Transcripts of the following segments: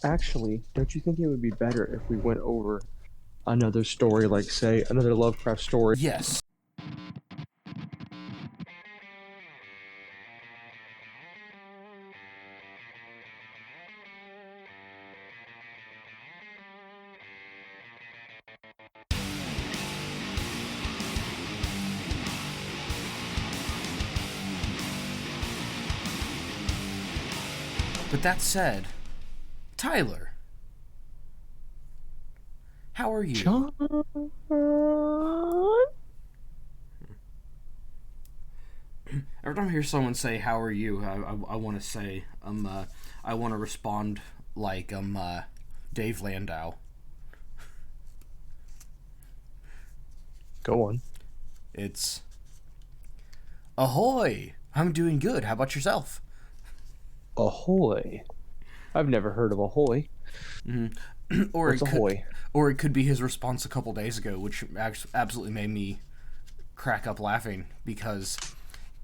Actually, don't you think it would be better if we went over another story, like, say, another Lovecraft story? Yes. But that said, Tyler, how are you? John? Every time I hear someone say "How are you," I want to say I want to respond like Dave Landau. Go on. It's ahoy! I'm doing good. How about yourself? Ahoy. I've never heard of ahoy. Or What's it could, ahoy? or it could be his response a couple days ago, which absolutely made me crack up laughing because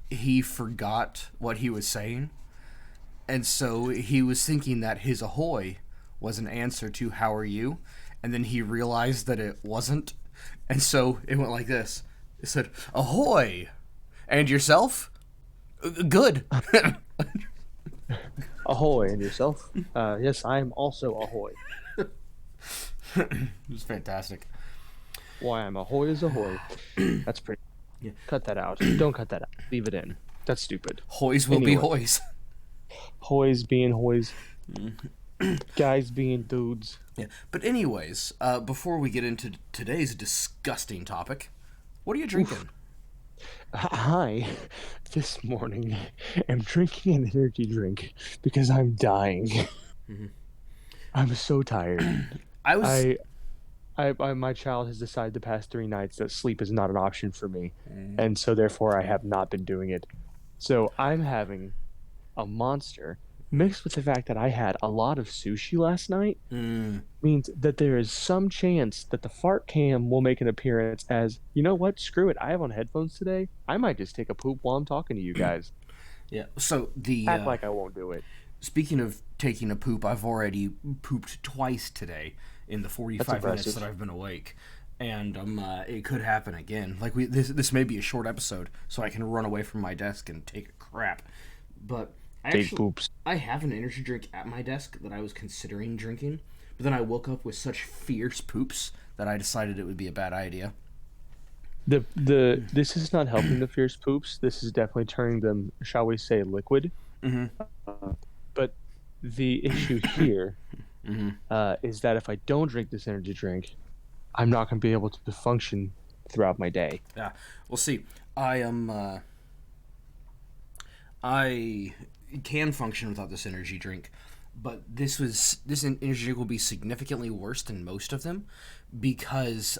he forgot what he was saying, and so he was thinking that his ahoy was an answer to "How are you," and then he realized that it wasn't, and so it went like this. It said "Ahoy," and yourself? Good. Ahoy, and yourself? Yes, I am also ahoy. It was fantastic. Why, I'm ahoy as ahoy. That's pretty. Yeah. Cut that out. Don't cut that out. Leave it in. That's stupid. Hoys will be Anyway, hoys. hoys being hoys. Guys being dudes. Yeah. But anyways, before we get into today's disgusting topic, what are you drinking? I, this morning, am drinking an energy drink because I'm dying. I'm so tired. I was. I, my child has decided the past 3 nights that sleep is not an option for me, and so therefore I have not been doing it. So I'm having a monster mixed with the fact that I had a lot of sushi last night means that there is some chance that the fart cam will make an appearance as, you know what, screw it, I have on headphones today. I might just take a poop while I'm talking to you guys. Yeah. So the Act like I won't do it. speaking of taking a poop, I've already pooped twice today in the 45 minutes impressive. that I've been awake, and it could happen again. Like this may be a short episode, so I can run away from my desk and take a crap. But Take poops. I have an energy drink at my desk that I was considering drinking, but then I woke up with such fierce poops that I decided it would be a bad idea. The this is not helping the fierce poops. This is definitely turning them, shall we say, liquid. But the issue here is that if I don't drink this energy drink, I'm not going to be able to function throughout my day. Yeah, we'll see. I am. I can function without this energy drink, but this energy drink will be significantly worse than most of them because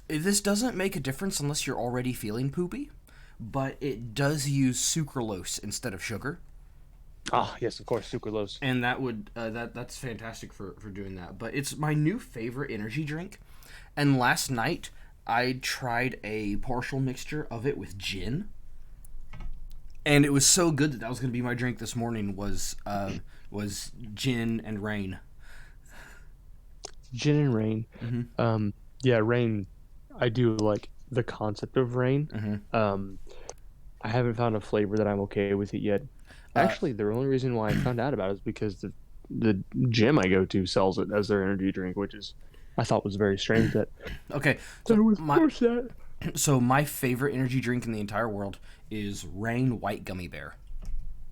this doesn't make a difference unless you're already feeling poopy, but it does use sucralose instead of sugar. Ah, yes, of course, sucralose. And that would that's fantastic for doing that. But it's my new favorite energy drink. And last night I tried a partial mixture of it with gin, and it was so good that that was going to be my drink this morning. Was gin and rain. Gin and rain. Yeah, rain. I do like the concept of rain. I haven't found a flavor that I'm okay with it yet. Actually, the only reason why I found out about it is because the gym I go to sells it as their energy drink, which is I thought was very strange that Okay, there so was my force that. so my favorite energy drink in the entire world is Rain White Gummy Bear.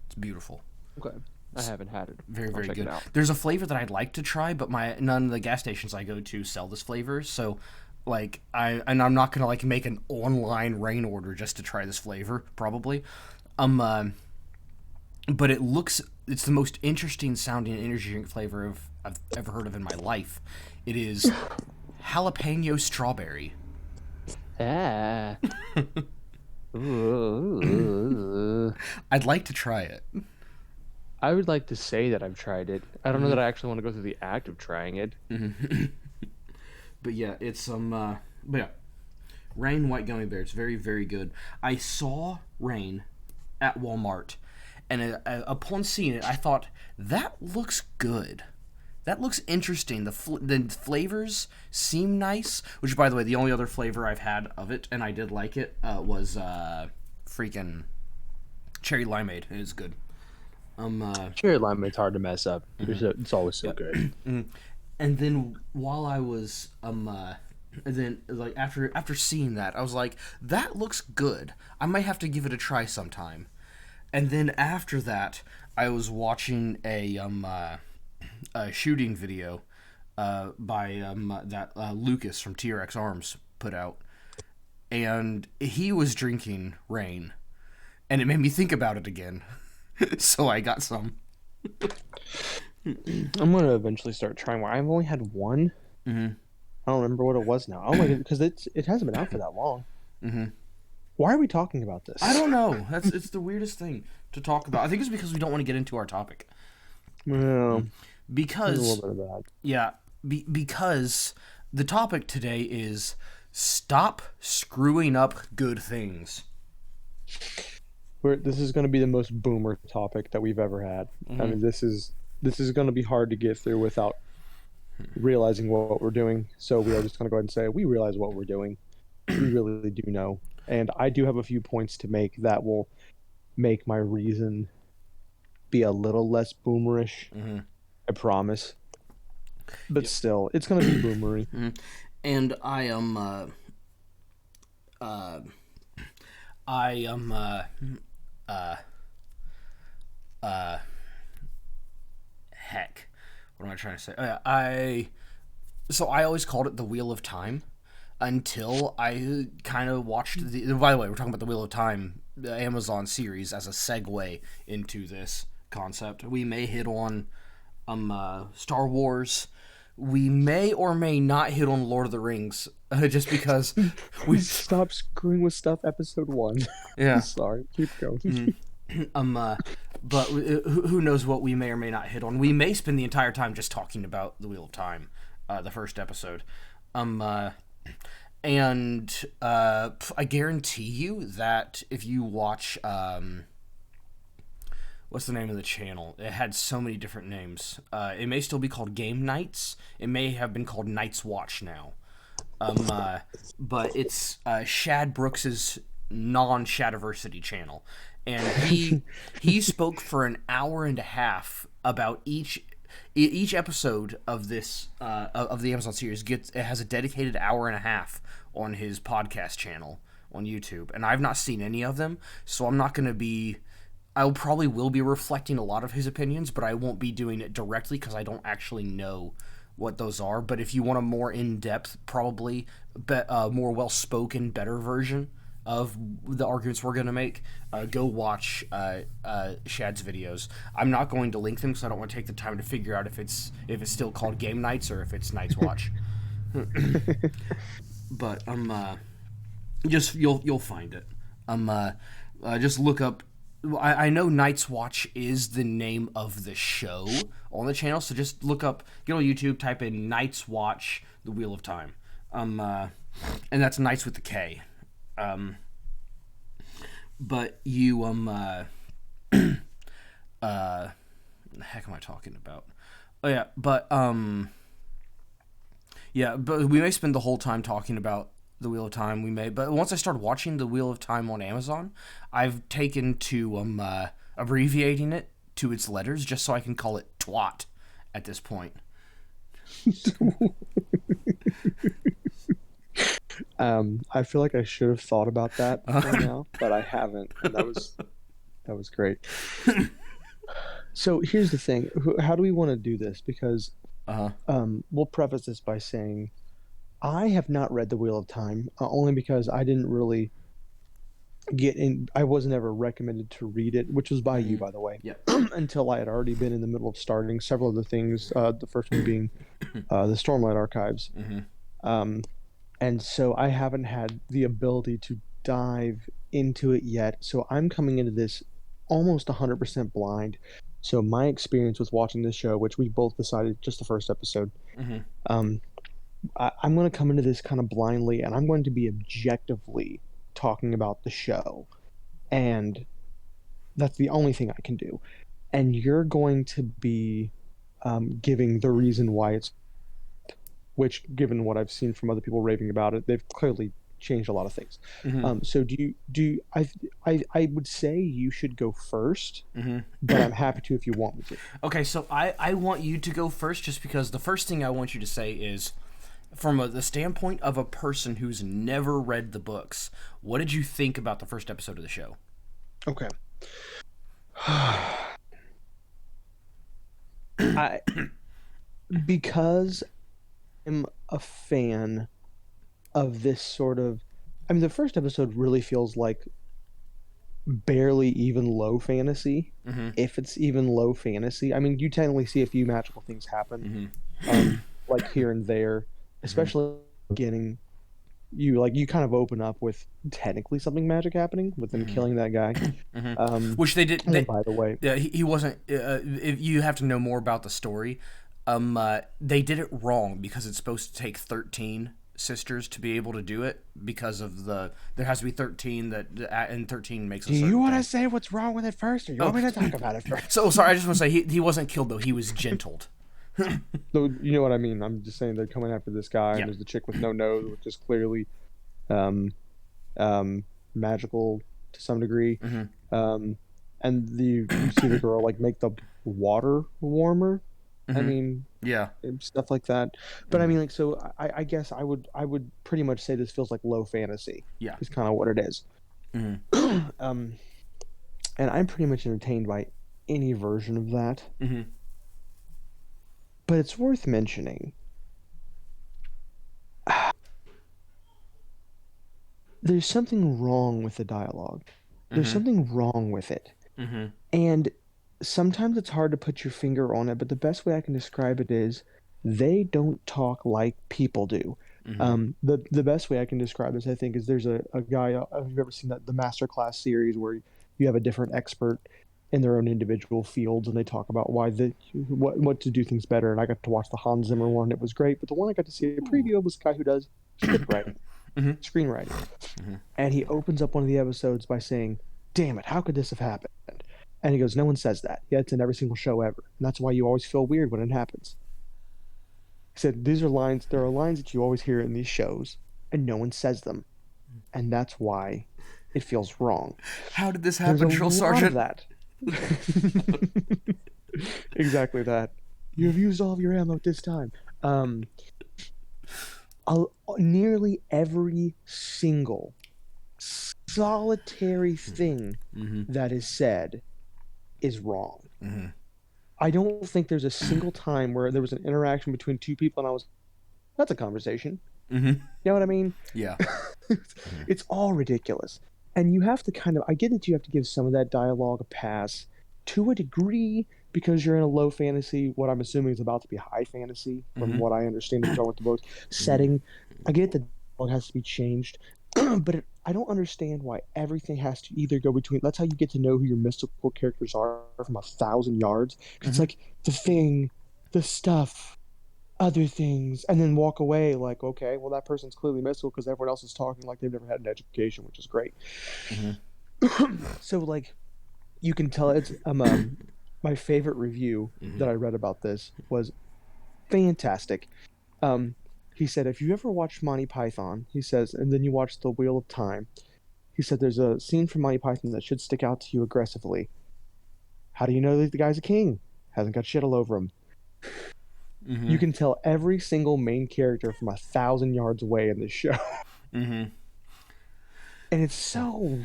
It's beautiful. Okay, I haven't had it. Very, I'll very check good. it out. There's a flavor that I'd like to try, but none of the gas stations I go to sell this flavor. So, like, I'm not gonna like make an online rain order just to try this flavor, probably. But it's the most interesting sounding energy drink flavor I've ever heard of in my life. It is jalapeno strawberry. Ah. Ooh. I'd like to try it. I would like to say that I've tried it. I don't know that I actually want to go through the act of trying it. But yeah, it's but yeah, Rain White Gummy Bear. It's very, very good. I saw Rain at Walmart, and upon seeing it, I thought that looks good. That looks interesting. The flavors seem nice. Which, by the way, the only other flavor I've had of it, and I did like it, was freaking cherry limeade. It is good. Cherry limeade's hard to mess up. It's always so good. And then while I was and then like after seeing that, I was like, that looks good. I might have to give it a try sometime. And then after that, I was watching a shooting video by that Lucas from TRX Arms put out, and he was drinking Rain, and it made me think about it again. So I got some. I'm gonna eventually start trying one. I've only had one. Mm-hmm. I don't remember what it was now. Oh my god, because it hasn't been out for that long. Mm-hmm. Why are we talking about this? I don't know. It's the weirdest thing to talk about. I think it's because we don't want to get into our topic. Well, Because a little bit of that. yeah, because the topic today is stop screwing up good things. This is going to be the most boomer topic that we've ever had. I mean, this is going to be hard to get through without realizing what we're doing. So we are just going to go ahead and say we realize what we're doing. We really do know, and I do have a few points to make that will make my reason be a little less boomerish. I promise. But still, it's going to be boomery. And I am heck, what am I trying to say? I always called it the Wheel of Time until I kind of watched by the way, we're talking about the Wheel of Time, the Amazon series, as a segue into this concept. We may hit on Star Wars. We may or may not hit on Lord of the Rings, just because we Stop screwing with stuff. Episode 1. Yeah. Sorry. Keep going. But who knows what we may or may not hit on. We may spend the entire time just talking about the Wheel of Time, the first episode. I guarantee you that if you watch what's the name of the channel? It had so many different names. It may still be called Game Nights. It may have been called Night's Watch now. But it's Shad Brooks's non-Shadiversity channel, and he spoke for an hour and a half about each episode of this of the Amazon series. It has a dedicated hour and a half on his podcast channel on YouTube, and I've not seen any of them, so I'm not going to be. I probably will be reflecting a lot of his opinions, but I won't be doing it directly because I don't actually know what those are. But if you want a more in-depth, probably more well-spoken, better version of the arguments we're going to make, go watch Shad's videos. I'm not going to link them because I don't want to take the time to figure out if it's still called Game Nights or if it's Night's Watch. But just you'll find it. Just look up. I know Night's Watch is the name of the show on the channel, so just look up, get on YouTube, type in Night's Watch, The Wheel of Time. And that's Nights with the K. But you, the heck am I talking about? Oh, yeah, but we may spend the whole time talking about The Wheel of Time, but once I started watching The Wheel of Time on Amazon, I've taken to abbreviating it to its letters just so I can call it TWOT at this point. I feel like I should have thought about that by now, but I haven't. And that was great. So here's the thing: how do we want to do this? Because we'll preface this by saying I have not read The Wheel of Time, only because I didn't really get in. I wasn't ever recommended to read it, which was by you, by the way. Yeah. Until I had already been in the middle of starting several of the things. The first one being the Stormlight Archives. And so I haven't had the ability to dive into it yet. So I'm coming into this almost 100% blind. So my experience with watching this show, which we both decided just the first episode, I'm going to come into this kind of blindly, and I'm going to be objectively talking about the show. And That's the only thing I can do. And you're going to be giving the reason why it's, which, given what I've seen from other people raving about it, they've clearly changed a lot of things. Mm-hmm. So I would say you should go first, Mm-hmm. but I'm happy to if you want me to. Okay, so I want you to go first, just because the first thing I want you to say is, from the standpoint of a person who's never read the books, what did you think about the first episode of the show? Okay. I because I'm a fan of this sort of. I mean, the first episode really feels like barely even low fantasy, Mm-hmm. if it's even low fantasy. I mean, you technically see a few magical things happen, Mm-hmm. like here and there, Mm-hmm. especially beginning. You kind of open up with technically something magic happening with them Mm-hmm. killing that guy. Mm-hmm. Um, Which they did. and then by the way, Yeah, he wasn't. If you have to know more about the story, they did it wrong because it's supposed to take 13 sisters to be able to do it, because of there has to be 13 that, and 13 makes a do you certain want to thing. say what's wrong with it first, or you Oh, want me to talk about it first? so sorry. I just want to say he wasn't killed though. He was gentled. So you know what I mean. I'm just saying they're coming after this guy, Yeah. and there's the chick with no nose, which is clearly um, magical to some degree. Mm-hmm. Um, and you see the girl like make the water warmer. I Mm-hmm. mean, Yeah. and stuff like that. But I Mm-hmm. mean, like, so I guess I would pretty much say this feels like low fantasy. Yeah. Is kind of what it is. Mm-hmm. um, and I'm pretty much entertained by any version of that. Mm-hmm. But it's worth mentioning. There's something wrong with the dialogue. There's Mm-hmm. something wrong with it. Mm-hmm. And sometimes it's hard to put your finger on it, but the best way I can describe it is they don't talk like people do. Mm-hmm. The best way I can describe this, I think, is there's a guy. Have you ever seen that the Masterclass series where you have a different expert in their own individual fields and they talk about why what to do things better? And I got to watch the Hans Zimmer one; it was great. But the one I got to see a preview of was a guy who does script writing, Mm-hmm. screenwriting, Mm-hmm. and he opens up one of the episodes by saying, "Damn it, how could this have happened?" And he goes, "No one says that. Yeah, it's in every single show ever, and that's why you always feel weird when it happens." He said, "These are lines. There are lines that you always hear in these shows, and no one says them, and that's why it feels wrong." How did this There's a happen, Drill lot of Sergeant? that. Exactly that. You have used all of your ammo at this time. Um, nearly every single solitary thing Mm-hmm. that is said is wrong. Mm-hmm. I don't think there's a single time where there was an interaction between two people and I was, that's a conversation. Mm-hmm. You know what I mean? Yeah. It's all ridiculous. And you have to kind of, I get that you have to give some of that dialogue a pass to a degree because you're in a low fantasy, what I'm assuming is about to be high fantasy, from Mm-hmm. what I understand is going with the books, setting. I get that dialogue has to be changed, but I don't understand why everything has to either go between. That's how you get to know who your mystical characters are from 1,000 yards. It's Mm-hmm. like the thing, the stuff, other things, and then walk away like, okay, well, that person's clearly mystical because everyone else is talking like they've never had an education, which is great. Mm-hmm. So, like, you can tell it's my favorite review Mm-hmm. that I read about this was fantastic. Um, he said, if you ever watched Monty Python, he says, and then you watch The Wheel of Time, he said, there's a scene from Monty Python that should stick out to you aggressively. How do you know that the guy's a king? Hasn't got shit all over him. Mm-hmm. You can tell every single main character from 1,000 yards away in this show. Mm-hmm. And it's so,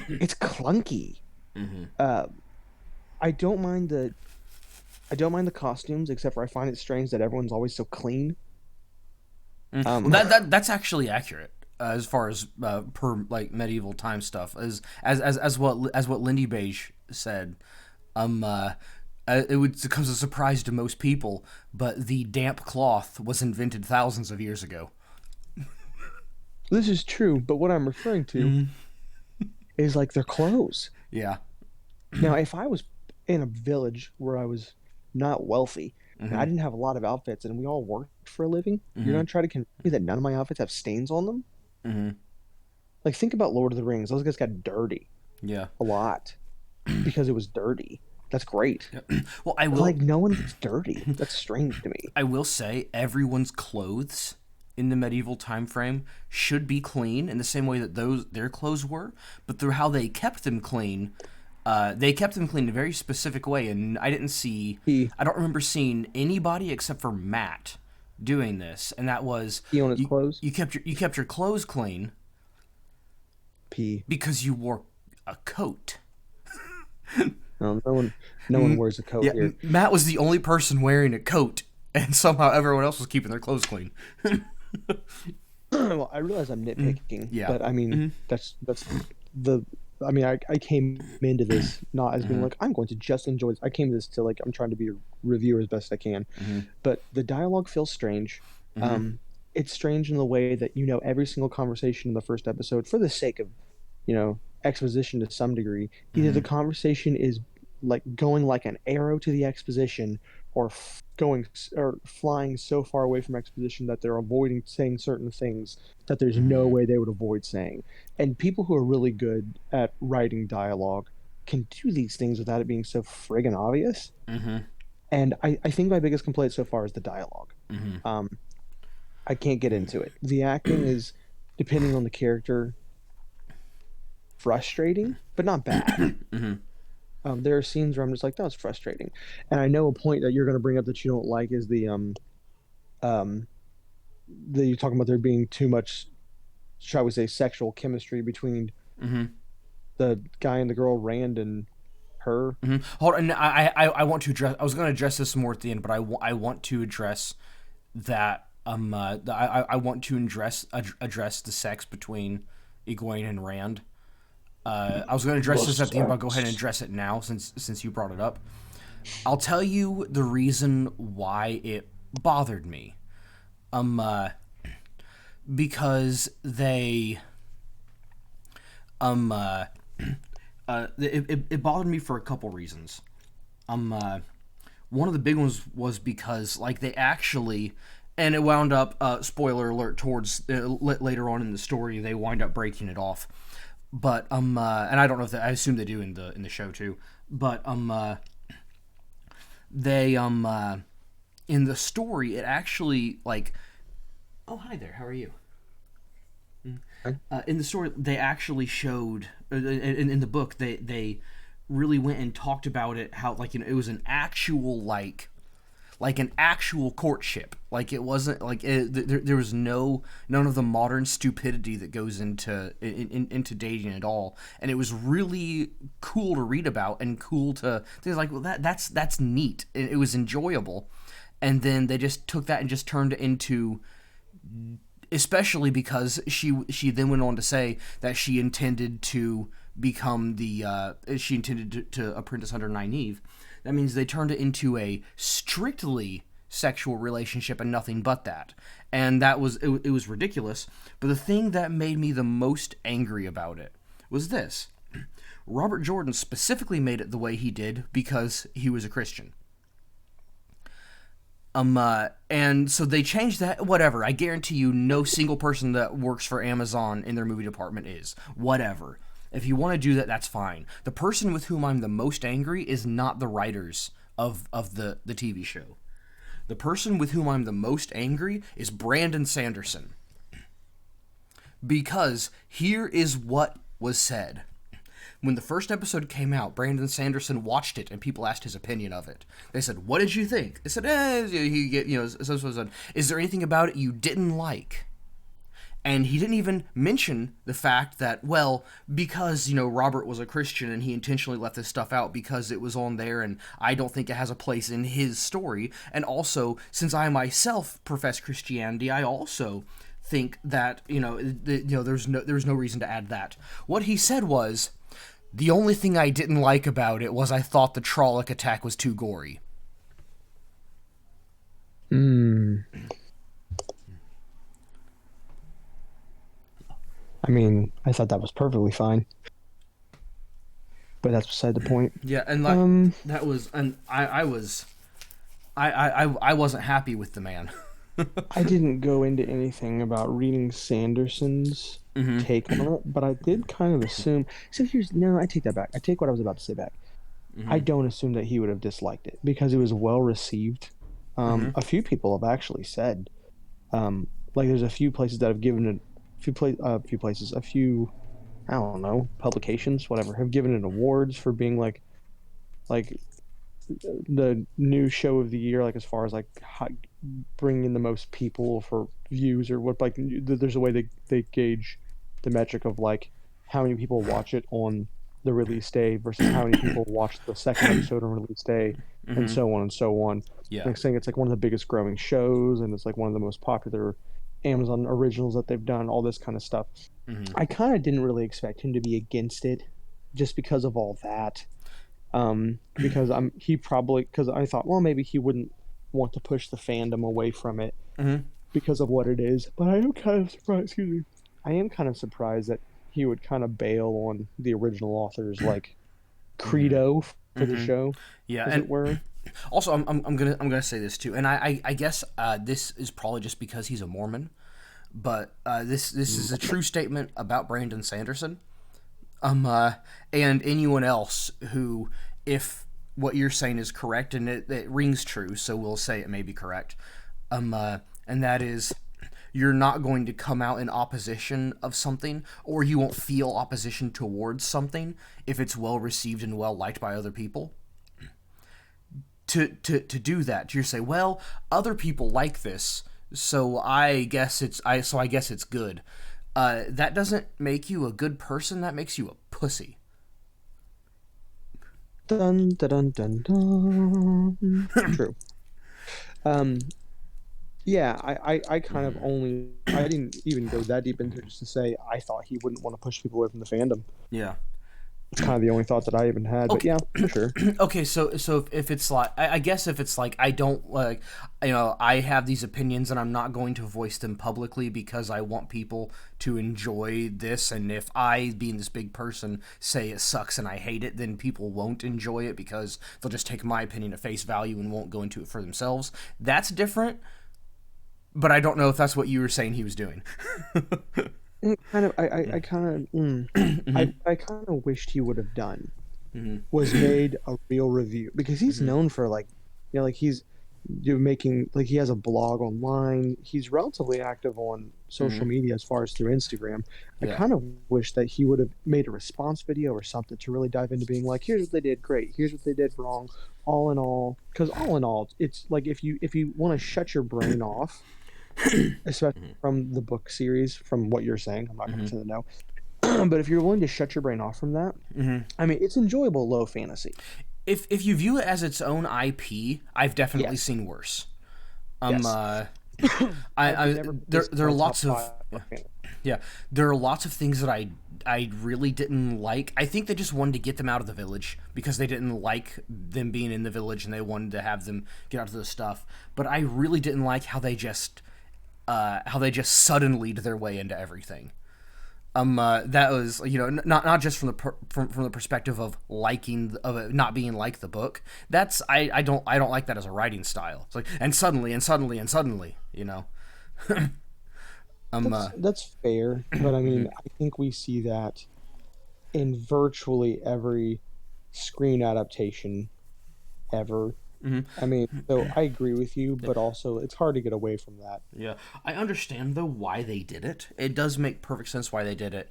it's clunky. Mm-hmm. Uh, I don't mind the costumes, except for I find it strange that everyone's always so clean. Well, that's actually accurate, as far as per like medieval time stuff, as what Lindy Beige said. It would come as a surprise to most people, but the damp cloth was invented thousands of years ago. This is true, but what I'm referring to is like their clothes. Yeah. Now, if I was in a village where I was not wealthy and I didn't have a lot of outfits and we all worked for a living, you're gonna try to convince me that none of my outfits have stains on them? Mm-hmm. Like, think about Lord of the Rings. Those guys got dirty Yeah. a lot. because it was dirty. That's great. Well, I But will like no one gets dirty. That's strange to me. I will say everyone's clothes in the medieval time frame should be clean in the same way that their clothes were, but through how they kept them clean in a very specific way, and He I don't remember seeing anybody except for Matt doing this, and that was he on his clothes. you kept your clothes clean P. because you wore a coat. No one wears a coat Yeah, here. Matt was the only person wearing a coat, and somehow everyone else was keeping their clothes clean. Well, I realize I'm nitpicking, Yeah. but I mean that's the. I mean, I came into this not as being like I'm going to just enjoy this. I came to this to like I'm trying to be a reviewer as best I can, but the dialogue feels strange. It's strange in the way that every single conversation in the first episode, for the sake of exposition to some degree, either the conversation is like going like an arrow to the exposition, or going or flying so far away from exposition that they're avoiding saying certain things that there's no way they would avoid saying. And people who are really good at writing dialogue can do these things without it being so friggin' obvious. And I think my biggest complaint so far is the dialogue. I can't get into it. The acting is, depending on the character, frustrating, but not bad. There are scenes where I'm just like, that was frustrating. And I know a point that you're going to bring up that you don't like is the you're talking about there being too much, shall we say, sexual chemistry between the guy and the girl, Rand and her. Hold on, I want to address. I was going to address this more at the end, but I want to address that. I want to address the sex between Egwene and Rand. I was going to address this at the end, but I'll go ahead and address it now since you brought it up. I'll tell you the reason why it bothered me. Because they, it bothered me for a couple reasons. One of the big ones was because like they actually, and it wound up, spoiler alert, towards later on in the story, they wind up breaking it off. But and I don't know if I assume they do in the show too. But they in the story it actually like, oh hi there, how are you? In the story they actually showed in the book they really went and talked about it, how like it was an actual like an actual courtship. Like it wasn't like there was none of the modern stupidity that goes into dating at all, and it was really cool to read about and cool to things like, well, that's neat. It was enjoyable, and then they just took that and just turned it into, especially because she then went on to say that she intended to become she intended to apprentice under Nynaeve. That means they turned it into a strictly sexual relationship and nothing but that. And that was it was ridiculous. But the thing that made me the most angry about it was this. Robert Jordan specifically made it the way he did because he was a Christian. And so they changed that. Whatever. I guarantee you no single person that works for Amazon in their movie department is. Whatever. If you want to do that, that's fine. The person with whom I'm the most angry is not the writers of the TV show. The person with whom I'm the most angry is Brandon Sanderson. Because here is what was said. When the first episode came out, Brandon Sanderson watched it and people asked his opinion of it. They said, "What did you think?" They said, "Is there anything about it you didn't like?" And he didn't even mention the fact that, well, because, Robert was a Christian and he intentionally left this stuff out because it was on there and I don't think it has a place in his story. And also, since I myself profess Christianity, I also think that, there's no reason to add that. What he said was, the only thing I didn't like about it was I thought the Trolloc attack was too gory. I mean, I thought that was perfectly fine, but that's beside the point. Yeah, and that was, and I wasn't happy with the man. I didn't go into anything about reading Sanderson's take on it, but I did kind of assume. So I take that back. I take what I was about to say back. I don't assume that he would have disliked it because it was well received. A few people have actually said, like there's a few places that have given it, a few I don't know, publications, whatever, have given it awards for being like the new show of the year, like as far as like bringing in the most people for views or what, like there's a way they gauge the metric of like how many people watch it on the release day versus how many people watch the second episode on release day, and so on and so on. Yeah. Like saying it's like one of the biggest growing shows, and it's like one of the most popular Amazon originals that they've done, all this kind of stuff. I kind of didn't really expect him to be against it, just because of all that. Because because I thought, well, maybe he wouldn't want to push the fandom away from it because of what it is. But I am kind of surprised. Excuse me. I am kind of surprised that he would kind of bail on the original author's like credo for the show, Yeah, as and it were. also I'm gonna say this too, and I guess this is probably just because he's a Mormon, but this is a true statement about Brandon Sanderson, and anyone else who, if what you're saying is correct, and it rings true, so we'll say it may be correct, and that is, you're not going to come out in opposition of something, or you won't feel opposition towards something if it's well received and well liked by other people. To do that, you say, well, other people like this, so I guess it's good. That doesn't make you a good person. That makes you a pussy. Dun dun dun dun dun. True. Yeah, I kind of I didn't even go that deep into it, just to say I thought he wouldn't want to push people away from the fandom. Yeah. It's kind of the only thought that I even had. But yeah, for sure. Okay, so if it's like, I guess if it's like, I don't like, I have these opinions and I'm not going to voice them publicly because I want people to enjoy this, and if I, being this big person, say it sucks and I hate it, then people won't enjoy it because they'll just take my opinion at face value and won't go into it for themselves. That's different, but I don't know if that's what you were saying he was doing. I kind of wished he would have done was made a real review, because he's known for like, like he's making, like he has a blog online. He's relatively active on social media as far as through Instagram. I kind of wish that he would have made a response video or something to really dive into being like, here's what they did great, here's what they did wrong, all in all. Because all in all, it's like if you want to shut your brain off, especially from the book series, from what you're saying, I'm not going to say no, but if you're willing to shut your brain off from that, I mean, it's enjoyable low fantasy. If you view it as its own IP, I've definitely seen worse. There are lots of there are lots of things that I really didn't like. I think they just wanted to get them out of the village because they didn't like them being in the village and they wanted to have them get out of the stuff. But I really didn't like how they just suddenly their way into everything. That was, not just from the perspective of liking, of it not being like the book. That's I don't like that as a writing style. It's like, and suddenly, That's fair, but I mean, I think we see that in virtually every screen adaptation ever. I mean, so I agree with you, but also it's hard to get away from that. Yeah, I understand though why they did it. It does make perfect sense why they did it.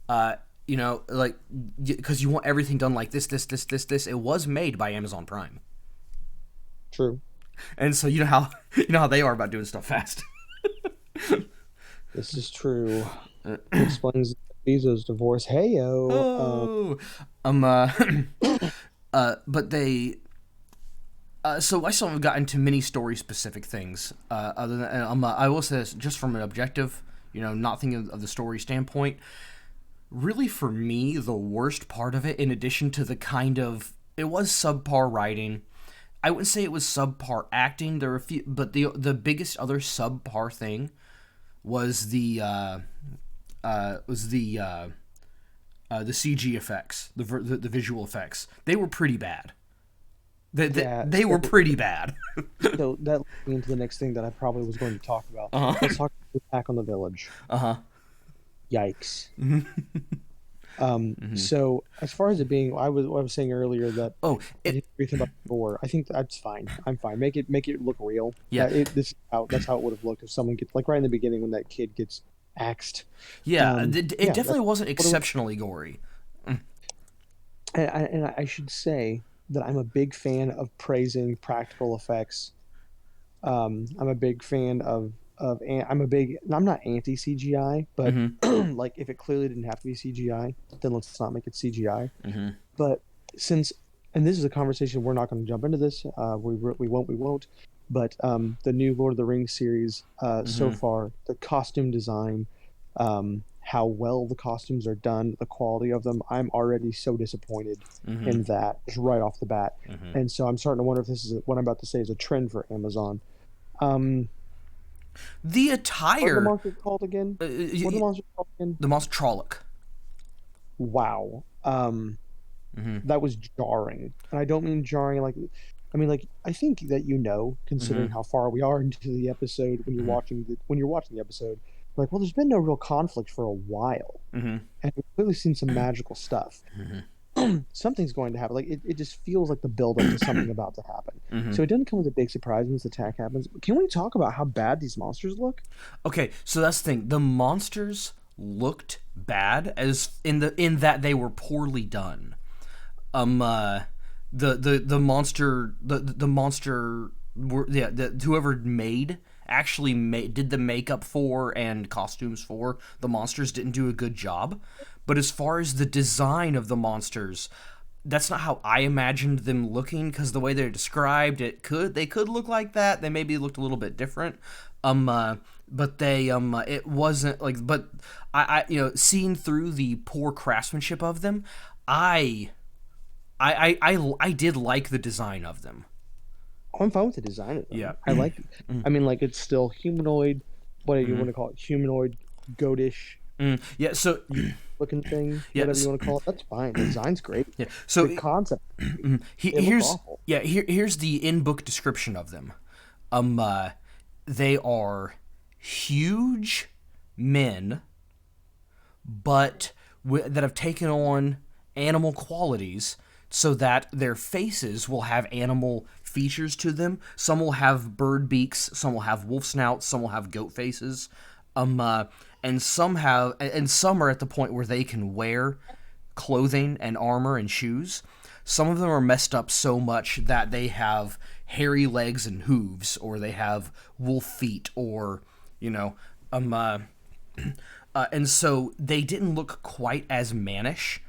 Like, because you want everything done like this. It was made by Amazon Prime. True. And so you know how they are about doing stuff fast. This is true. It explains Bezos' divorce. Heyo. But they. So I still haven't gotten to many story-specific things. Other than I will say this, just from an objective, not thinking of the story standpoint. Really, for me, the worst part of it, in addition to the it was subpar writing. I wouldn't say it was subpar acting. There were a few, but the biggest other subpar thing was the CG effects, the visual effects. They were pretty bad. They were pretty bad. So that leads me into the next thing that I probably was going to talk about. Let's talk about Attack on the Village. Yikes. So as far as it being, I was saying earlier that Oh, I it didn't agree about the gore. I think that's fine. I'm fine. Make it look real. yeah. That's how it would have looked if someone gets like right in the beginning when that kid gets axed. Yeah, it Yeah, definitely wasn't what it, exceptionally gory. and I should say that I'm a big fan of praising practical effects. I'm a big fan I'm not anti CGI, but Mm-hmm. like if it clearly didn't have to be CGI, then let's not make it CGI. Mm-hmm. But since, and this is a conversation, we're not going to jump into this. We won't. But the new Lord of the Rings series, so Mm-hmm. far, the costume design, how well the costumes are done, the quality of them, I'm already so disappointed Mm-hmm. in that just right off the bat. Mm-hmm. And so I'm starting to wonder if what I'm about to say is a trend for Amazon. Um, The what are the attire, monsters called again? What are the the monsters called again? monster Trolloc. Wow. Mm-hmm. That was jarring. And I don't mean jarring like, I mean like I think that Mm-hmm. considering how far we are into the episode Mm-hmm. when you're watching the episode, like, well, there's been no real conflict for a while. Mm-hmm. And we've clearly seen some magical stuff. Mm-hmm. Something's going to happen. Like it just feels like the buildup to something about to happen. Mm-hmm. So it doesn't come with a big surprise when this attack happens. Can we talk about how bad these monsters look? Okay, so that's the thing. The monsters looked bad as in that they were poorly done. Um, uh, the monster the monster were yeah whoever made actually did the makeup for and costumes for the monsters didn't do a good job. But as far as the design of the monsters, that's not how I imagined them looking because the way they're described, they could look like that. They maybe looked a little bit different. But they it wasn't like but seeing through the poor craftsmanship of them, I I did like the design of them. Oh, I'm fine with the design of Yeah. them. I like. I mean, like it's still humanoid. What do you want to call it? Humanoid, goatish Yeah. So looking thing, yeah. whatever you want to call it. That's fine. The design's great. Yeah. The So concept, they look here's awful. here's the in book description of them. Um, uh, they are huge men, but that have taken on animal qualities so that their faces will have animal features to them. Some will have bird beaks, some will have wolf snouts, some will have goat faces. And some are at the point where they can wear clothing and armor and shoes. Some of them are messed up so much that they have hairy legs and hooves, or they have wolf feet, or you know, um, uh, and so they didn't look quite as mannish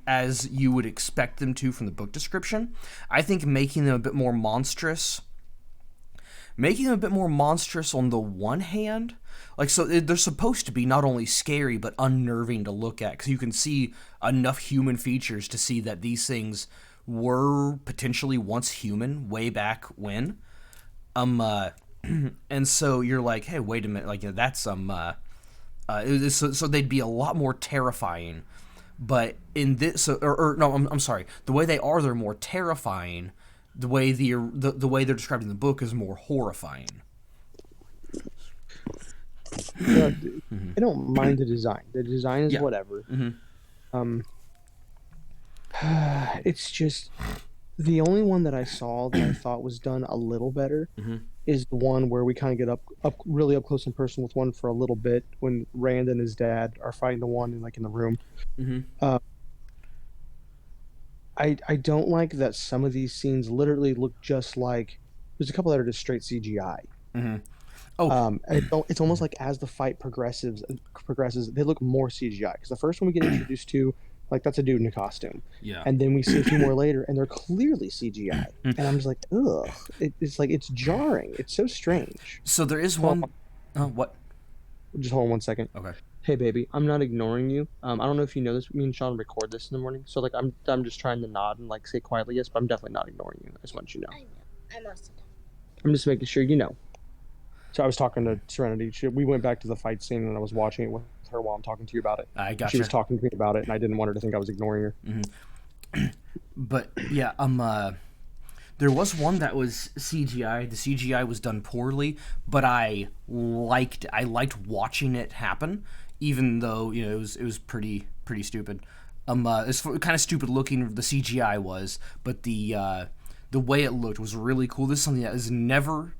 as you would expect them to from the book description. I think making them a bit more monstrous on the one hand, like so they're supposed to be not only scary but unnerving to look at because you can see enough human features to see that these things were potentially once human way back when. And so you're like, hey, wait a minute, like that's so they'd be a lot more terrifying. But in this, or no, I'm sorry. The way they're more terrifying. The way the way they're described in the book is more horrifying. I don't mind the design. The design is Yeah. whatever. Um, it's just the only one that I saw that I thought was done a little better is the one where we kind of get up really up close and personal with one for a little bit when Rand and his dad are fighting the one in the room. Uh, I don't like that some of these scenes literally look just like there's a couple that are just straight CGI. Oh, It's almost like as the fight progresses, they look more CGI because the first one we get introduced to, like that's a dude in a costume, yeah. and then we see a few more later, and they're clearly CGI, and I'm just like, ugh, it's like it's jarring. It's so strange. So there is Hold one. What? Just hold on 1 second. Okay. Hey, baby, I'm not ignoring you. I don't know if you know this. Me and Sean record this in the morning, so like I'm just trying to nod and like say quietly yes, but I'm definitely not ignoring you. I just want you to know. I know. I'm also done. I'm just making sure you know. So I was talking to Serenity. We went back to the fight scene, and I was watching it with her while I'm talking to you about it. I She gotcha. was talking to me about it, and I didn't want her to think I was ignoring her. But yeah, there was one that was CGI. The CGI was done poorly, but I liked watching it happen, even though it was pretty stupid. It's kind of stupid looking, the CGI was, but the way it looked was really cool. This is something that is never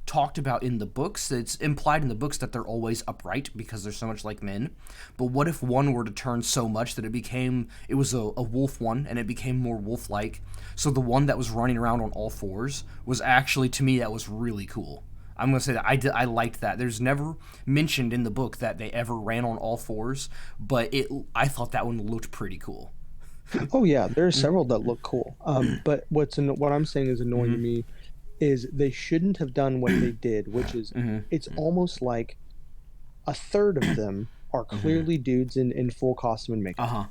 talked about in the books. It's implied in the books that they're always upright because they're so much like men. But what if one were to turn so much that it was a wolf one, and it became more wolf-like? So the one that was running around on all fours was actually, to me, that was really cool. I'm going to say that I liked that. There's never mentioned in the book that they ever ran on all fours, but I thought that one looked pretty cool. Oh yeah, there are several that look cool. But what I'm saying is annoying to Mm-hmm. me is they shouldn't have done what they did, which is Mm-hmm. it's almost like a third of them are Mm-hmm. clearly dudes in full costume and makeup. Uh-huh.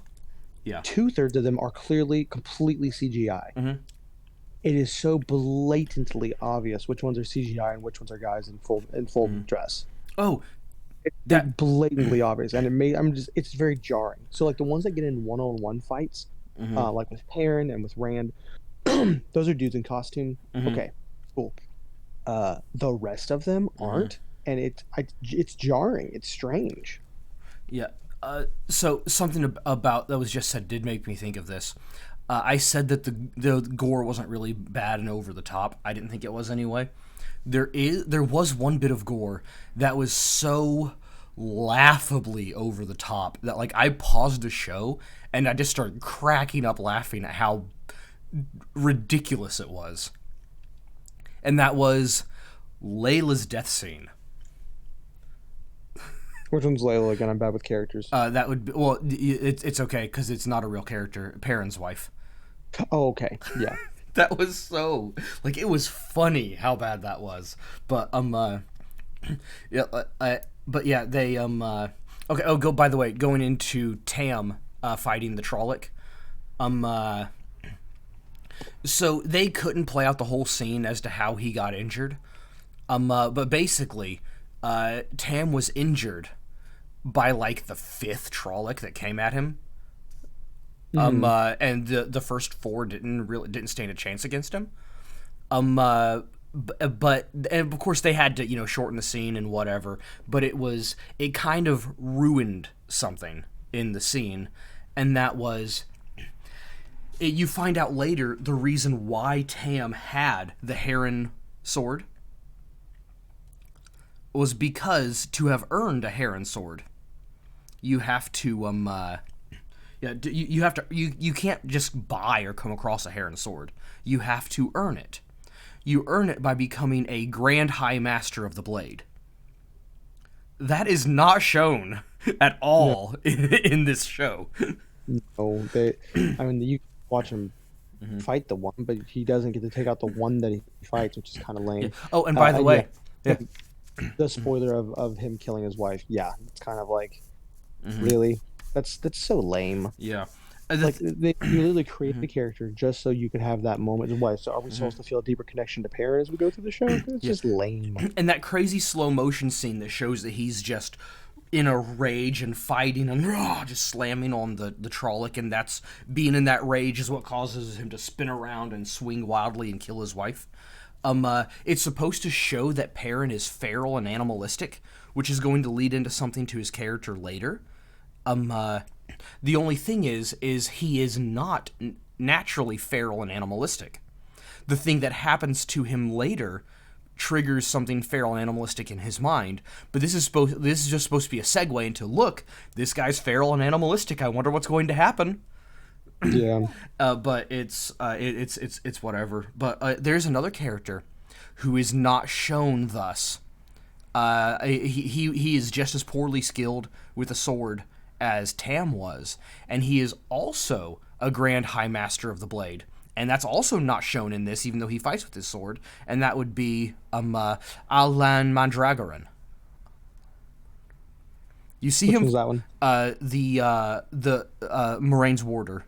Yeah. Two-thirds of them are clearly completely CGI. Mm-hmm. It is so blatantly obvious which ones are CGI and which ones are guys in full Mm-hmm. dress. Oh, It's that. blatantly obvious, and it's very jarring. So like the ones that get in one-on-one fights, Mm-hmm. like with Perrin and with Rand, those are dudes in costume. Mm-hmm. Okay, cool. The rest of them Mm-hmm. aren't, and it's jarring. It's strange. Yeah. So something about that was just said did make me think of this. I said that the gore wasn't really bad and over the top. I didn't think it was anyway. There was one bit of gore that was so laughably over the top that like I paused the show and I just started cracking up laughing at how ridiculous it was. And that was Layla's death scene. Which one's Layla again? I'm bad with characters. That would be, well, it's okay because it's not a real character. Perrin's wife. Oh, okay, yeah. That was so like it was funny how bad that was. But yeah, but yeah, they okay. Oh, go by the way, going into Tam fighting the Trolloc. Um, uh, so they couldn't play out the whole scene as to how he got injured. But basically, Tam was injured by like the fifth Trolloc that came at him. And the first four didn't stand a chance against him. But and of course they had to shorten the scene and whatever. But it kind of ruined something in the scene, and that was you find out later the reason why Tam had the Heron sword was because to have earned a Heron sword, you have to yeah, you have to you can't just buy or come across a Heron sword. You have to earn it. You earn it by becoming a Grand High Master of the Blade. That is not shown at No, all in this show. no, I mean, you watch him fight the one, but he doesn't get to take out the one that he fights, which is kind of Yeah. lame. Oh, and by the And yeah, way, yeah. the spoiler of him killing his wife. Yeah, it's kind of like really that's so lame. Yeah. Like you literally created a character just so you could have that moment. Why? So are we supposed to feel a deeper connection to Perrin as we go through the show? It's Yeah. just lame. And that crazy slow motion scene that shows that he's just in a rage and fighting and just slamming on the Trolloc, and that's being in that rage is what causes him to spin around and swing wildly and kill his wife. It's supposed to show that Perrin is feral and animalistic, which is going to lead into something to his character later. The only thing is he is not naturally feral and animalistic. The thing that happens to him later triggers something feral and animalistic in his mind. But this is just supposed to be a segue into look, this guy's feral and animalistic. I wonder what's going to happen. Yeah. But it's whatever. But there's another character who is not shown thus. He is just as poorly skilled with a sword as Tam was, and he is also a Grand High Master of the Blade, and that's also not shown in this, even though he fights with his sword. And that would be Alan Mandragoran. You see Which him, one's that one? the Moraine's warder.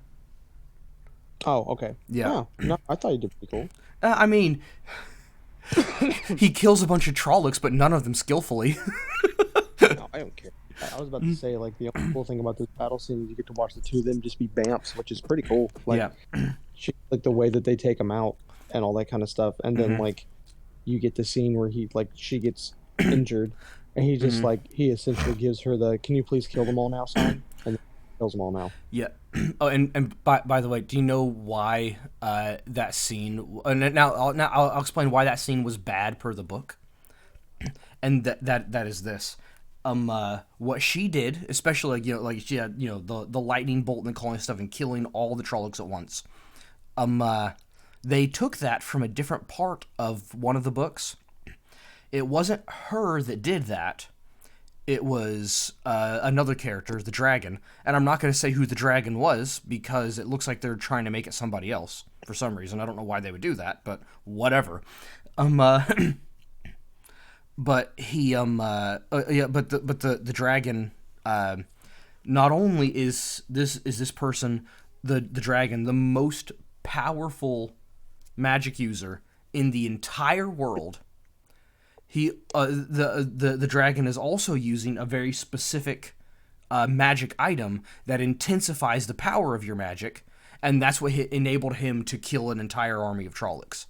Oh, okay. Yeah. Oh, no, I thought you did pretty cool. I mean, he kills a bunch of Trollocs, but none of them skillfully. No, I don't care. I was about to say, like, the only cool thing about this battle scene is you get to watch the two of them just be bamps, which is pretty cool. Like, Yeah. like the way that they take them out and all that kind of stuff. And then, like, you get the scene where she gets injured, and he just, like, he essentially gives her the, "Can you please kill them all now" sign? And kills them all now. Yeah. Oh, and by the way, do you know why that scene? Now I'll explain why that scene was bad per the book, and that is this. What she did, especially like she had the lightning bolt and calling stuff and killing all the Trollocs at once. They took that from a different part of one of the books. It wasn't her that did that. It was another character, the dragon. And I'm not going to say who the dragon was because it looks like they're trying to make it somebody else for some reason. I don't know why they would do that, but whatever. But he but the dragon not only is this person the dragon the most powerful magic user in the entire world. He the dragon is also using a very specific magic item that intensifies the power of your magic, and that's what enabled him to kill an entire army of Trollocs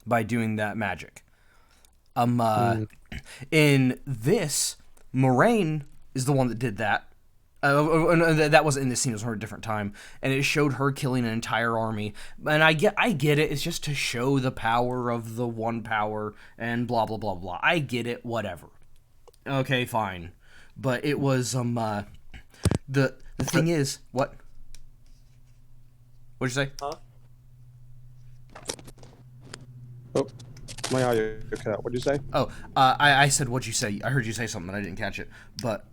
by doing that magic. In this, Moraine is the one that did that. That wasn't in this scene; it was from a different time, and it showed her killing an entire army. And I get it; it's just to show the power of the one power and blah blah blah blah. I get it, whatever. Okay, fine, but it was the thing is what? What'd you say? Huh? Oh, my audio cut out. What'd you say? Oh, I said what'd you say? I heard you say something, I didn't catch it, but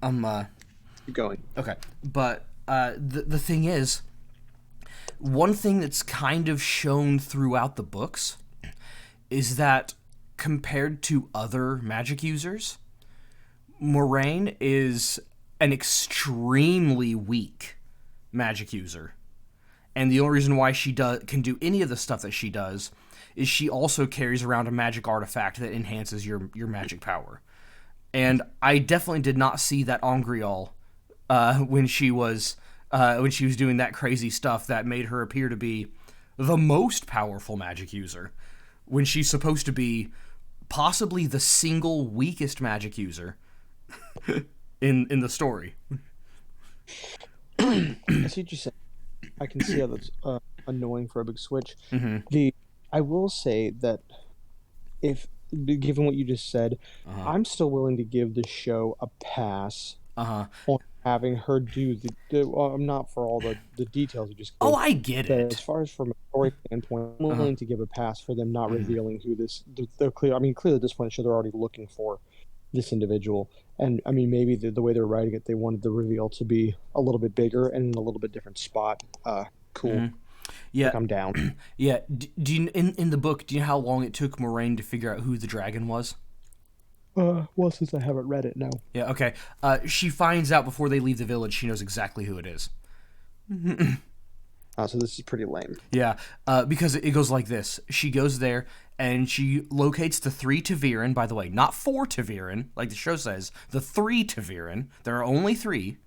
Keep going. Okay, but the thing is, one thing that's kind of shown throughout the books is that compared to other magic users, Moraine is an extremely weak magic user. And the only reason why she can do any of the stuff that she does is she also carries around a magic artifact that enhances your magic power. And I definitely did not see that Angreal when she was doing that crazy stuff that made her appear to be the most powerful magic user, when she's supposed to be possibly the single weakest magic user in the story. I see what you said. I can see how that's annoying for a big switch. Mm-hmm. I will say that given what you just said, I'm still willing to give the show a pass on having her do I'm not for all the details you just gave. Oh, I get it. As far as from a story standpoint, I'm willing to give a pass for them not revealing who this. They're clear. I mean, clearly at this point, they're already looking for this individual, and I mean, maybe the way they're writing it, they wanted the reveal to be a little bit bigger and in a little bit different spot. Cool. Mm-hmm. Yeah, like, I'm down. Yeah. Do you in the book? Do you know how long it took Moraine to figure out who the dragon was? Well, since I haven't read it, no. Yeah. Okay. She finds out before they leave the village. She knows exactly who it is. So this is pretty lame. Yeah. Because it goes like this. She goes there and she locates the 3 Ta'Viren. By the way, not 4 Ta'Viren, like the show says. The 3 Ta'Viren. There are only 3.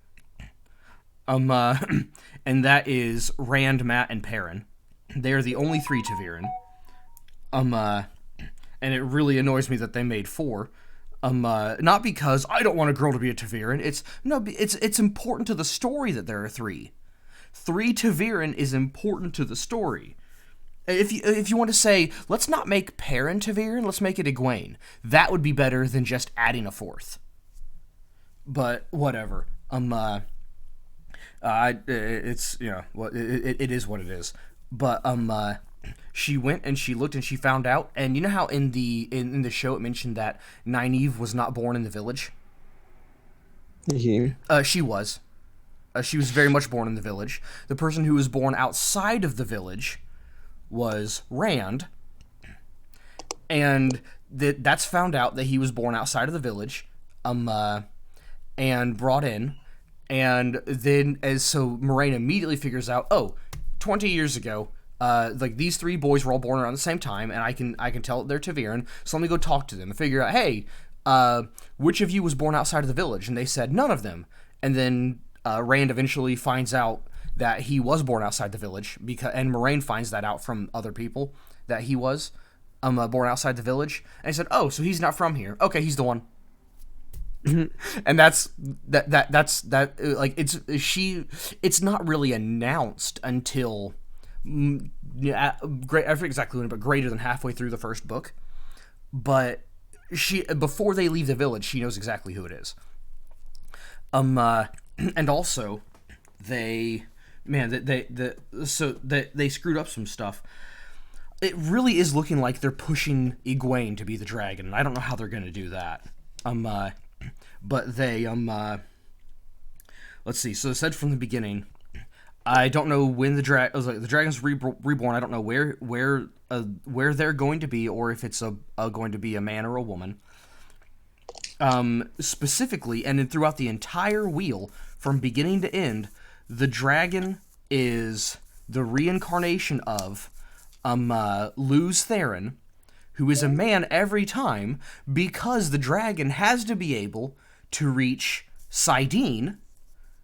And that is Rand, Mat, and Perrin. They are the only 3 Ta'Viren. And it really annoys me that they made 4. Not because I don't want a girl to be a Ta'Viren. It's important to the story that there are 3. 3 Ta'Viren is important to the story. If you want to say, let's not make Perrin Ta'Viren, let's make it Egwene. That would be better than just adding a 4th. But whatever. It's it is what it is. But she went and she looked and she found out. And you know how in the show it mentioned that Nynaeve was not born in the village? Yeah. She was. She was very much born in the village. The person who was born outside of the village was Rand. And that's found out that he was born outside of the village, and brought in. And then, so Moraine immediately figures out, 20 years ago, like these 3 boys were all born around the same time, and I can tell that they're Ta'Viren. So let me go talk to them and figure out, hey, which of you was born outside of the village? And they said none of them. And then Rand eventually finds out that he was born outside the village, and Moraine finds that out from other people that he was born outside the village. And he said, oh, so he's not from here. Okay, he's the one. And that's like it's not really announced until great, I forget exactly when, but greater than halfway through the first book. But she, before they leave the village, she knows exactly who it is. And also they, man, they screwed up some stuff. It really is looking like they're pushing Egwene to be the dragon, and I don't know how they're going to do that. But they let's see. So it said from the beginning, I don't know when the dragon's reborn. I don't know where they're going to be, or if it's going to be a man or a woman. Specifically, and then throughout the entire wheel, from beginning to end, the dragon is the reincarnation of Luz Theron, who is a man every time, because the dragon has to be able to reach Sidene,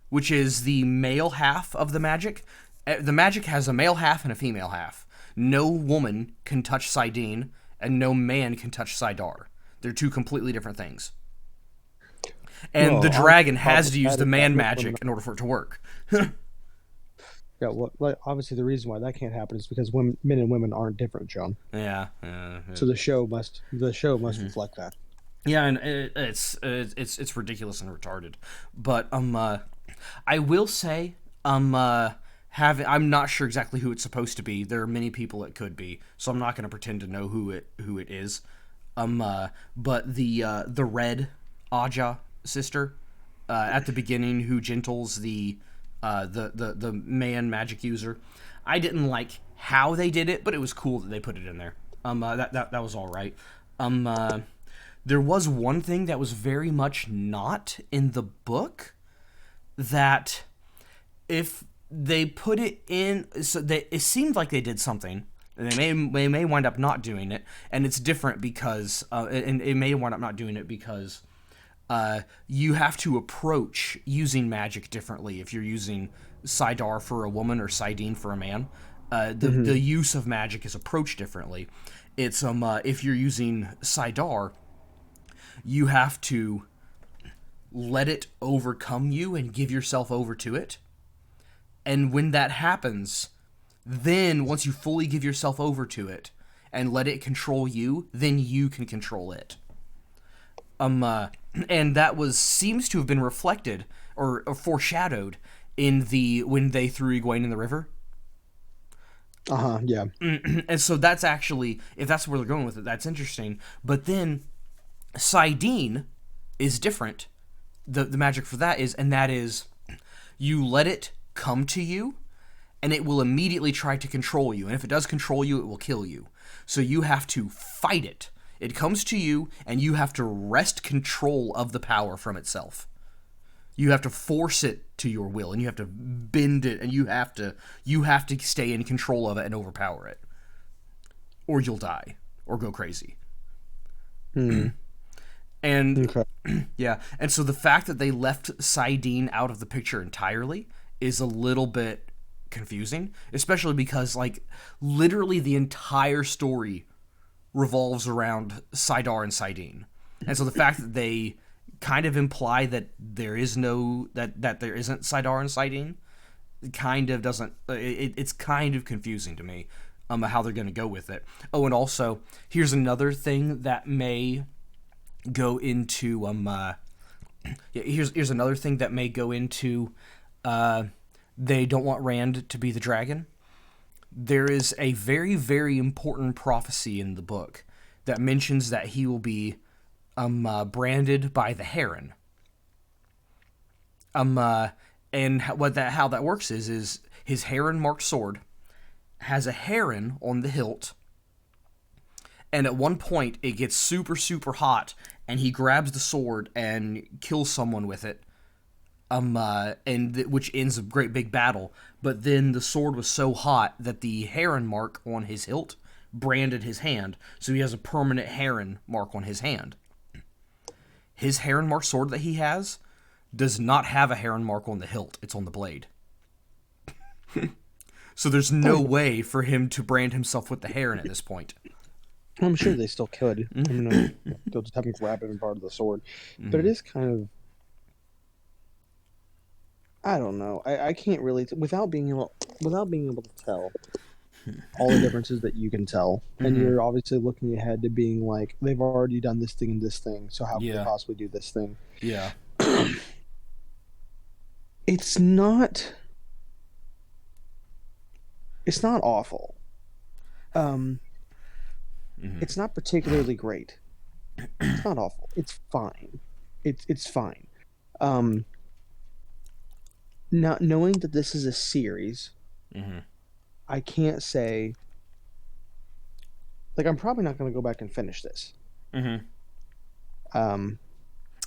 which is the male half of the magic. The magic has a male half and a female half. No woman can touch Sidene, and no man can touch Sidar. They're two completely different things. And the dragon has to use the man magic in order for it to work. Yeah, well, obviously the reason why that can't happen is because men and women aren't different, John. Yeah. So the show must reflect that. Yeah, and it's ridiculous and retarded. But I will say I'm not sure exactly who it's supposed to be. There are many people it could be, so I'm not going to pretend to know who it is. But the red Aja sister at the beginning, who gentles the man magic user, I didn't like how they did it, but it was cool that they put it in there. That was all right. There was one thing that was very much not in the book, that if they put it in, so it seemed like they did something, and they may wind up not doing it, and it's different because and it may wind up not doing it because you have to approach using magic differently if you're using Sidar for a woman or Sidene for a man. The use of magic is approached differently. It's if you're using Sidar, you have to let it overcome you and give yourself over to it. And when that happens, then once you fully give yourself over to it and let it control you, then you can control it. And that seems to have been reflected or foreshadowed in when they threw Egwene in the river. Yeah. And so that's actually, if that's where they're going with it, that's interesting. But then Sidene is different. The magic for that is, you let it come to you, and it will immediately try to control you. And if it does control you, it will kill you. So you have to fight it. It comes to you, and you have to wrest control of the power from itself. You have to force it to your will, and you have to bend it, and you have to stay in control of it and overpower it, or you'll die or go crazy. And yeah, and so the fact that they left Sidene out of the picture entirely is a little bit confusing, especially because like literally the entire story revolves around Sidar and Sidene. And so the fact that they kind of imply that there isn't Sidar and Sidene kind of doesn't, it's kind of confusing to me how they're going to go with it. Oh, and also here's another thing that may go into here's another thing that may go into they don't want Rand to be the dragon. There is a very, very important prophecy in the book that mentions that he will be branded by the heron. And how that works is his heron-marked sword has a heron on the hilt, and at one point it gets super, super hot, and he grabs the sword and kills someone with it, which ends a great big battle. But then the sword was so hot that the heron mark on his hilt branded his hand, so he has a permanent heron mark on his hand. His heron mark sword that he has does not have a heron mark on the hilt, it's on the blade. So there's no way for him to brand himself with the heron at this point. I'm sure they still could. I mean, they'll just have him grab him part of the sword. But it is kind of, I don't know. I can't really without being able to tell all the differences that you can tell, and you're obviously looking ahead to being like, they've already done this thing and this thing, so how can they Yeah. possibly do this thing? Yeah. It's not. It's not awful. It's not particularly great. It's not awful. It's fine. It's fine. Not knowing that this is a series, I can't say. Like, I'm probably not going to go back and finish this. I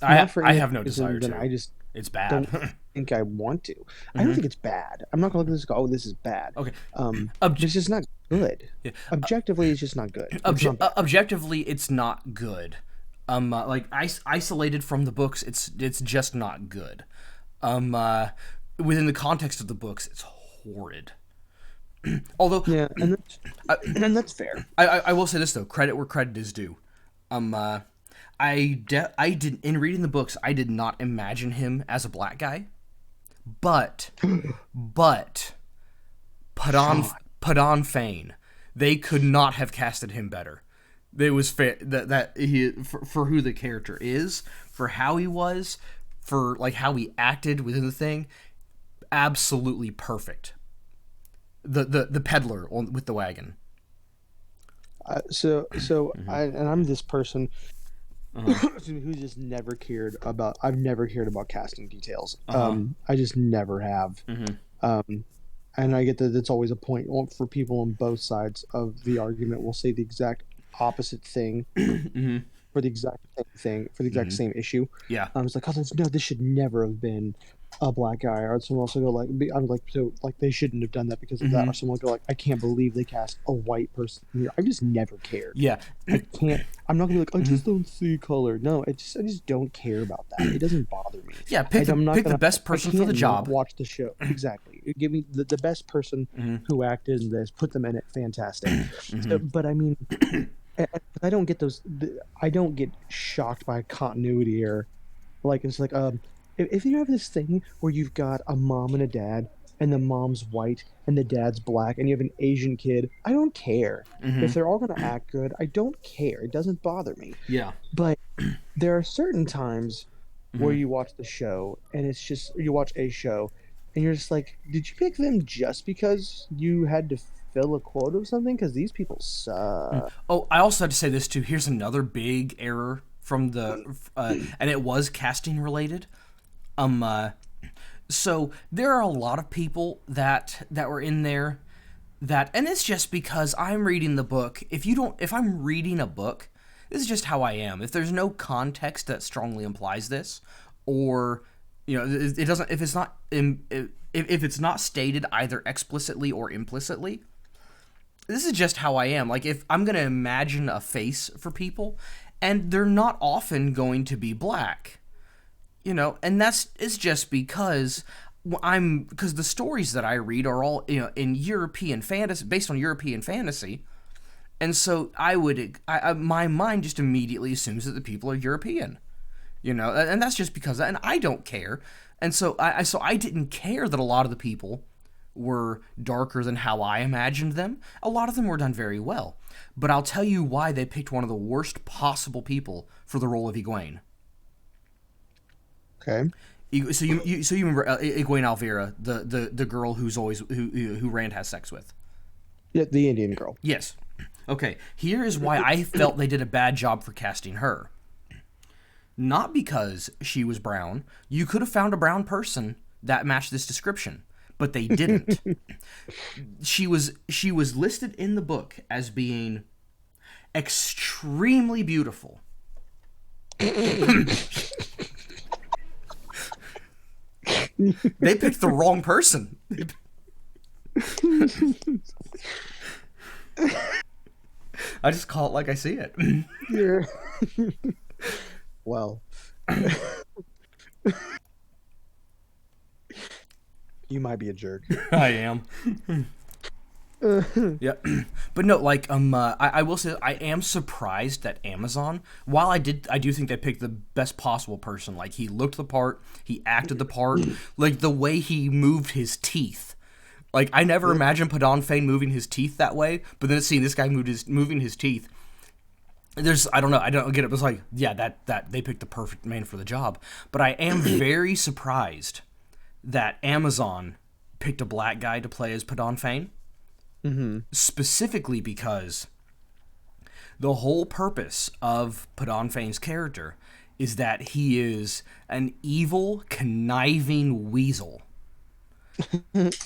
have no desire to. I just It's bad. don't think I want to. I don't think it's bad. I'm not going to look at this and go, oh, this is bad. Okay. It's just not good. Yeah. Objectively, it's just not good. It's not bad. Objectively, it's not good. Like isolated from the books, it's just not good. Within the context of the books, it's horrid. Although, Yeah, and that's fair. I will say this though, credit where credit is due. I did in reading the books, I did not imagine him as a black guy, but Padon Fane, they could not have casted him better. It was fair that he for who the character is, for how he was, for like how he acted within the thing, absolutely perfect. The peddler with the wagon. I'm this person who just never cared about. I've never cared about casting details. I just never have. And I get that it's always a point for people on both sides of the argument. Will say the exact opposite thing for the exact same thing for the exact same issue. Yeah. I was like, oh, no, this should never have been a black guy. Or someone else will go like, I'm like, so like they shouldn't have done that because of that. Or someone will go like, I can't believe they cast a white person here. I just never cared. Yeah. I can't. I'm not gonna be like, I just don't see color. No, I just don't care about that. It doesn't bother me. Yeah, pick the best person for the job. Watch the show exactly. Give me the best person who acted in this. Put them in it. Fantastic. So, but I mean, I don't get those. I don't get shocked by continuity error. Like it's like if you have this thing where you've got a mom and a dad, and the mom's white and the dad's black, and you have an Asian kid, I don't care. If they're all going to act good, I don't care. It doesn't bother me. Yeah. But there are certain times where you watch the show, and it's just, you watch a show, and you're just like, did you pick them just because you had to fill a quota of something? Because these people suck. Oh, I also had to say this too. Here's another big error from the, and it was casting related. So there are a lot of people that were in there and it's just because I'm reading the book. If I'm reading a book, this is just how I am. If there's no context that strongly implies this, or it doesn't, if it's not stated either explicitly or implicitly, this is just how I am. Like if I'm going to imagine a face for people, and they're not often going to be black. And it's just because the stories that I read are all in European fantasy, based on European fantasy, and so my mind just immediately assumes that the people are European, and that's just because, and I don't care, and so I didn't care that a lot of the people were darker than how I imagined them. A lot of them were done very well, but I'll tell you why they picked one of the worst possible people for the role of Egwene. Okay. So you remember Egwene Alvira, the girl who Rand has sex with? Yeah, the Indian girl. Yes. Okay. Here is why I felt they did a bad job for casting her. Not because she was brown. You could have found a brown person that matched this description, but they didn't. She was listed in the book as being extremely beautiful. They picked the wrong person. I just call it like I see it. Yeah. Well, you might be a jerk. I am. Yeah, but no, like I will say I am surprised that Amazon. While I do think they picked the best possible person. Like he looked the part, he acted the part, like the way he moved his teeth. Like I never imagined Padon Fane moving his teeth that way, but then seeing this guy moving his teeth. I don't know, I don't get it. It was like, yeah, that they picked the perfect man for the job. But I am very surprised that Amazon picked a black guy to play as Padon Fane. Specifically because the whole purpose of Padon Fane's character is that he is an evil, conniving weasel.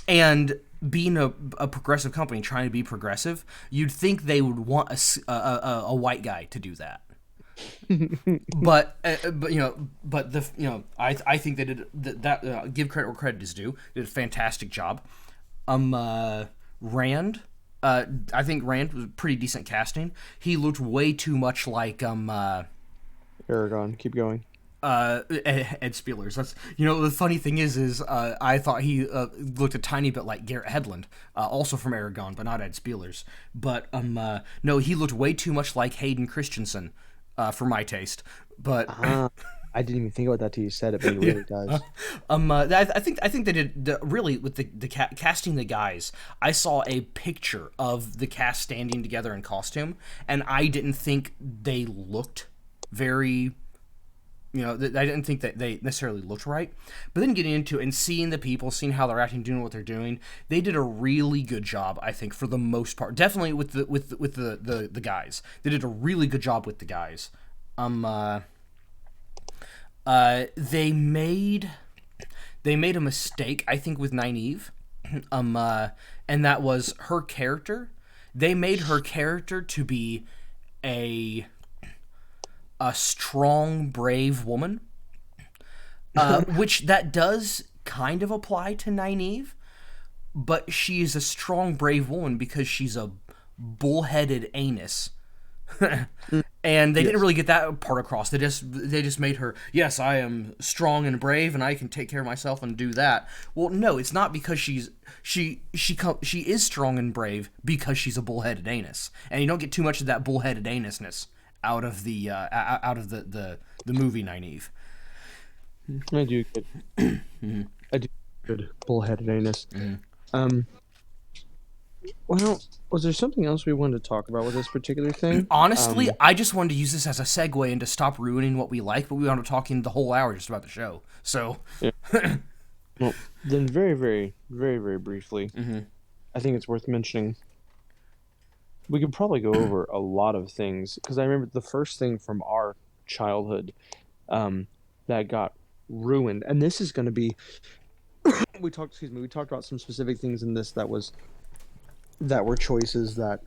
And being a progressive company trying to be progressive, you'd think they would want a white guy to do that. but I think they did that. Give credit where credit is due. Did a fantastic job. Rand, I think Rand was pretty decent casting. He looked way too much like Aragon, keep going. Ed Spielers. That's the funny thing is I thought he looked a tiny bit like Garrett Hedlund, also from Aragon, but not Ed Spielers. But no, he looked way too much like Hayden Christensen for my taste. But I didn't even think about that till you said it, but it really does. I think they did really with the casting the guys. I saw a picture of the cast standing together in costume, and I didn't think they looked very. I didn't think that they necessarily looked right. But then getting into it and seeing the people, seeing how they're acting, doing what they're doing, they did a really good job, I think, for the most part. Definitely with the guys. They did a really good job with the guys. They made a mistake, I think, with Nynaeve. And that was her character. They made her character to be a strong, brave woman, which that does kind of apply to Nynaeve, but she is a strong, brave woman because she's a bullheaded anus. And they didn't really get that part across. They just made her, yes, I am strong and brave and I can take care of myself and do that. Well, no, it's not because she is strong and brave because she's a bullheaded anus. And you don't get too much of that bullheaded anusness out of the movie Nynaeve. I do good. I do good bullheaded anus. Well, was there something else we wanted to talk about with this particular thing? Honestly, I just wanted to use this as a segue and to stop ruining what we like, but we wound up talking the whole hour just about the show. So, yeah. Well, then very, very, very, very briefly, I think it's worth mentioning. We could probably go over a lot of things because I remember the first thing from our childhood that got ruined, and this is going to be. We talked about some specific things in this that were choices that,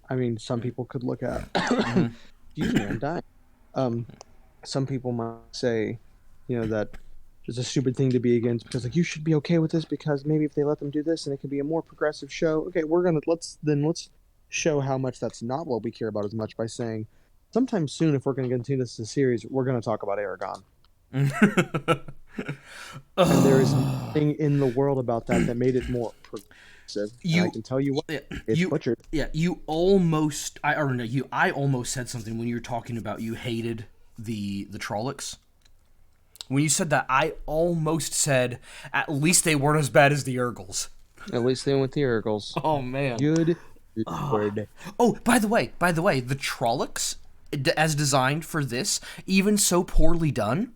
I mean, some people could look at. Excuse me, I'm dying. Some people might say, that it's a stupid thing to be against because, like, you should be okay with this because maybe if they let them do this and it could be a more progressive show. Okay, let's show how much that's not what we care about as much by saying, sometime soon, if we're going to continue this as a series, we're going to talk about Aragon. And there is nothing in the world about that made it more progressive. I can tell you what, it's butchered. Yeah, I almost said something when you were talking about you hated the Trollocs. When you said that, I almost said, at least they weren't as bad as the Urgles. At least they went with the Urgles. Oh, man. Good. Oh, by the way, the Trollocs, as designed for this, even so poorly done,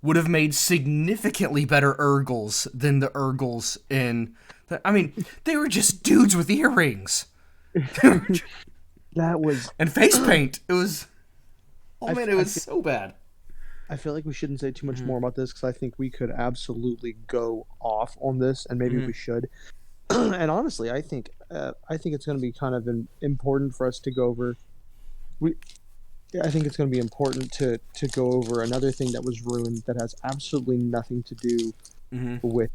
would have made significantly better Urgles than the Urgles in. I mean, they were just dudes with earrings. That was and face paint. It was. Oh man, it was so bad. I feel like we shouldn't say too much more about this because I think we could absolutely go off on this, and maybe we should. And honestly, I think it's going to be kind of important for us to go over. I think it's going to be important to go over another thing that was ruined that has absolutely nothing to do with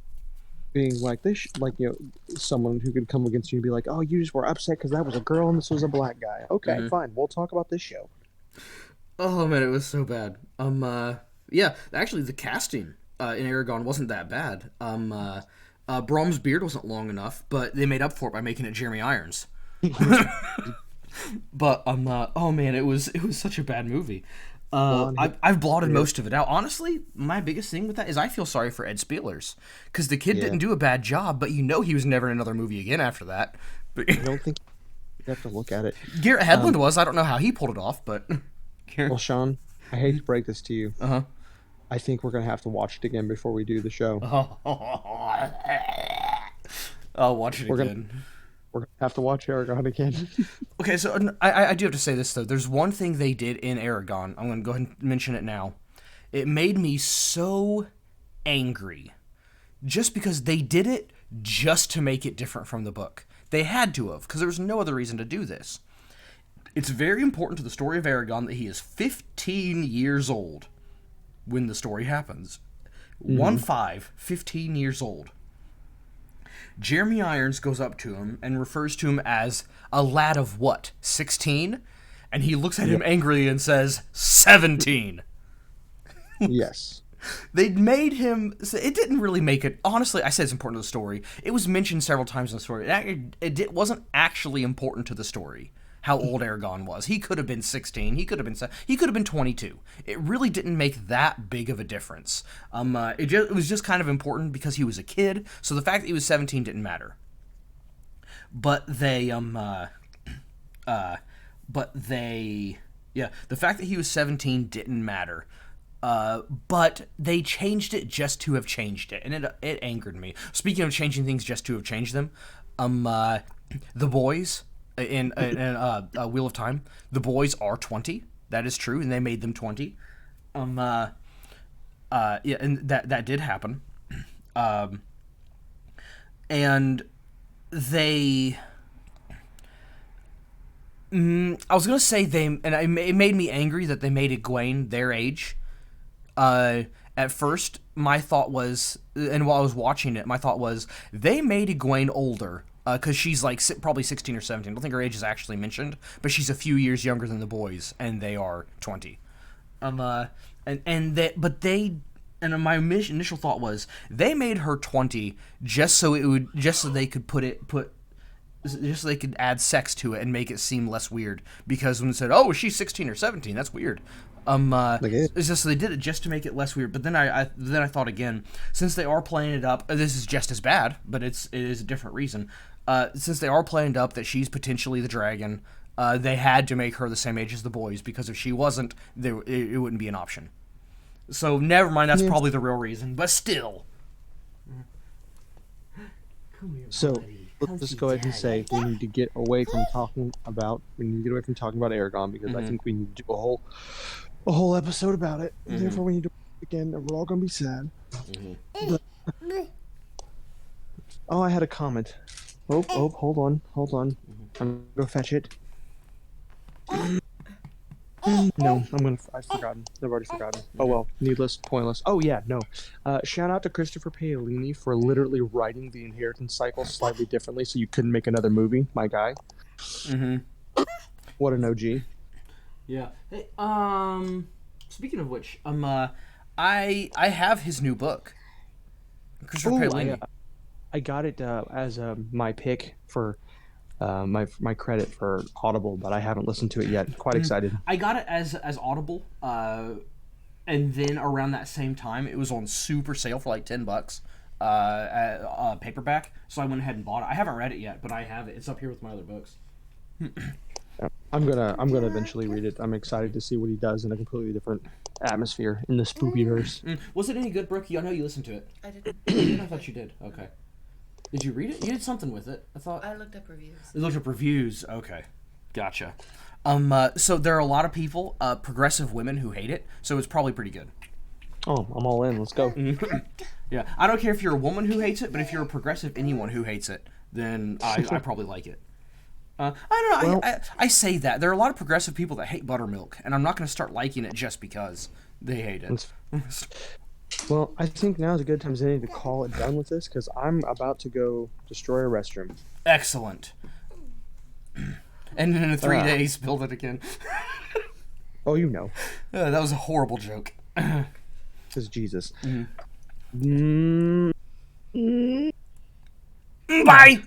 being like this. Like, someone who could come against you and be like, "Oh, you just were upset because that was a girl and this was a black guy." Okay, fine. We'll talk about this show. Oh man, it was so bad. Yeah, actually, the casting in Aragon wasn't that bad. Brahm's beard wasn't long enough, but they made up for it by making it Jeremy Irons. But oh man, it was such a bad movie. I've blotted most of it out. Honestly, my biggest thing with that is I feel sorry for Ed Spielers, because the kid didn't do a bad job, but he was never in another movie again after that. But I don't think you have to look at it. Garrett Hedlund was. I don't know how he pulled it off, but Well, Sean, I hate to break this to you. uh-huh. I think we're gonna have to watch it again before we do the show. I'll watch it again. We're gonna have to watch Aragon again. Okay, so I do have to say this, though. There's one thing they did in Aragon. I'm going to go ahead and mention it now. It made me so angry. Just because they did it just to make it different from the book. They had to have, because there was no other reason to do this. It's very important to the story of Aragon that he is 15 years old when the story happens. 15 years old. Jeremy Irons goes up to him and refers to him as a lad of what, 16? And he looks at him angrily and says, 17. Yes. They made him... It didn't really make it... Honestly, I said it's important to the story. It was mentioned several times in the story. It wasn't actually important to the story how old Aragon was. He could have been 16. He could have been 22. It really didn't make that big of a difference. It was just kind of important because he was a kid. So the fact that he was 17 didn't matter. The fact that he was 17 didn't matter. But they changed it just to have changed it, and it angered me. Speaking of changing things just to have changed them, the boys in Wheel of Time, the boys are 20. That is true, and they made them 20. And that did happen. And they. I was gonna say it made me angry that they made Egwene their age. At first, my thought was, and while I was watching it, my thought was, they made Egwene older, because she's like probably 16 or 17. I don't think her age is actually mentioned, but she's a few years younger than the boys, and they are 20. My initial thought was, they made her 20 just so they could add sex to it and make it seem less weird. Because when it said, "Oh, she's 16 or 17," that's weird. It's just they did it just to make it less weird. But then I thought again, since they are playing it up, this is just as bad, but it is a different reason. Since they are playing it up that she's potentially the dragon, they had to make her the same age as the boys, because if she wasn't, it wouldn't be an option. So never mind, that's probably the real reason. But still. Come here, so let's just go ahead and say we need to get away from talking about Aragon, because I think we need to do a whole episode about it. Therefore, we need to again, and we're all gonna be sad. But, I had a comment. Hold on. I'm gonna go fetch it. No, I've forgotten. I've already forgotten. Oh well, needless, pointless. Oh yeah, no. Shout out to Christopher Paolini for literally writing the inheritance cycle slightly differently, so you couldn't make another movie. My guy. What an OG. Yeah. Hey, speaking of which, I have his new book. Christopher Paolini. I got it as my pick for my credit for Audible, but I haven't listened to it yet. Quite excited. I got it as Audible, and then around that same time, it was on super sale for like $10 at paperback. So I went ahead and bought it. I haven't read it yet, but I have it. It's up here with my other books. I'm gonna eventually read it. I'm excited to see what he does in a completely different atmosphere in the Spoopyverse. Was it any good, Brooke? I know you listened to it. I didn't. I thought you did. Okay. Did you read it? You did something with it. I thought. I looked up reviews. You looked up reviews. Okay, gotcha. So there are a lot of people, progressive women, who hate it. So it's probably pretty good. Oh, I'm all in. Let's go. Yeah, I don't care if you're a woman who hates it, but if you're a progressive, anyone who hates it, then I probably like it. I don't know. Well, I say that there are a lot of progressive people that hate buttermilk, and I'm not going to start liking it just because they hate it. Well, I think now is a good time as any to call it done with this, because I'm about to go destroy a restroom. Excellent. And in 3 days, build it again. Oh, you know. That was a horrible joke. Because Jesus. Bye.